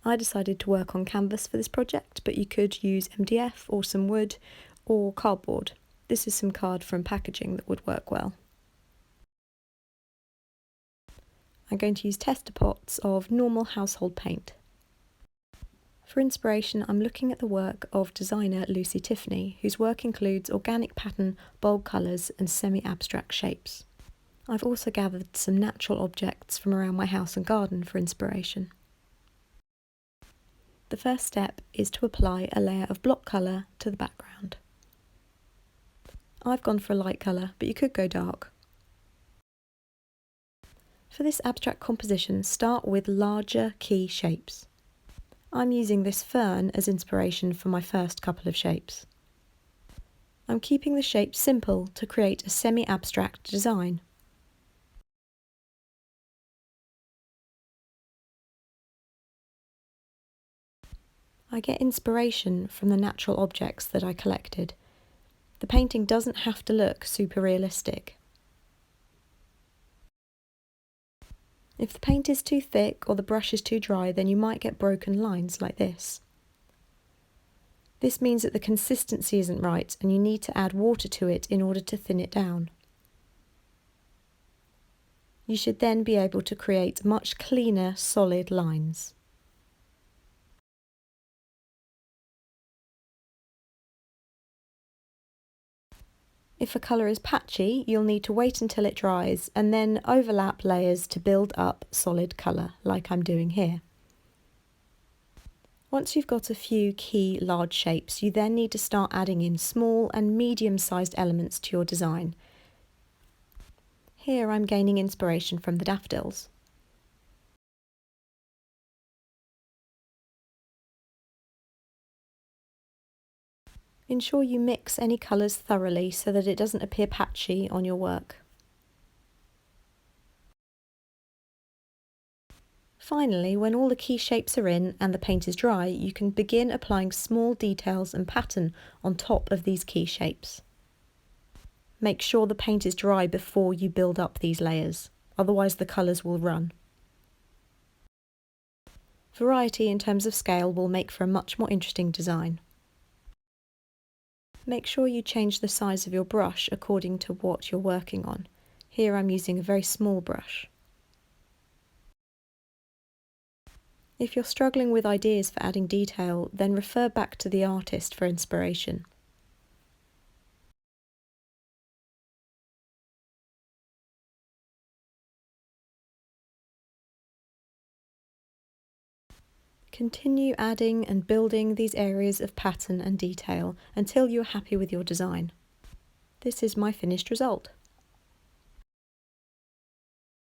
I decided to work on canvas for this project, but you could use MDF or some wood or cardboard. This is some card from packaging that would work well. I'm going to use tester pots of normal household paint. For inspiration, I'm looking at the work of designer Lucy Tiffney, whose work includes organic pattern, bold colours and semi-abstract shapes. I've also gathered some natural objects from around my house and garden for inspiration. The first step is to apply a layer of block colour to the background. I've gone for a light colour, but you could go dark. For this abstract composition, start with larger key shapes. I'm using this fern as inspiration for my first couple of shapes. I'm keeping the shapes simple to create a semi-abstract design. I get inspiration from the natural objects that I collected. The painting doesn't have to look super realistic. If the paint is too thick or the brush is too dry, then you might get broken lines like this. This means that the consistency isn't right and you need to add water to it in order to thin it down. You should then be able to create much cleaner, solid lines. If a colour is patchy, you'll need to wait until it dries and then overlap layers to build up solid colour, like I'm doing here. Once you've got a few key large shapes, you then need to start adding in small and medium-sized elements to your design. Here I'm gaining inspiration from the daffodils. Ensure you mix any colours thoroughly so that it doesn't appear patchy on your work. Finally, when all the key shapes are in and the paint is dry, you can begin applying small details and pattern on top of these key shapes. Make sure the paint is dry before you build up these layers, otherwise the colours will run. Variety in terms of scale will make for a much more interesting design. Make sure you change the size of your brush according to what you're working on. Here I'm using a very small brush. If you're struggling with ideas for adding detail, then refer back to the artist for inspiration. Continue adding and building these areas of pattern and detail until you're happy with your design. This is my finished result.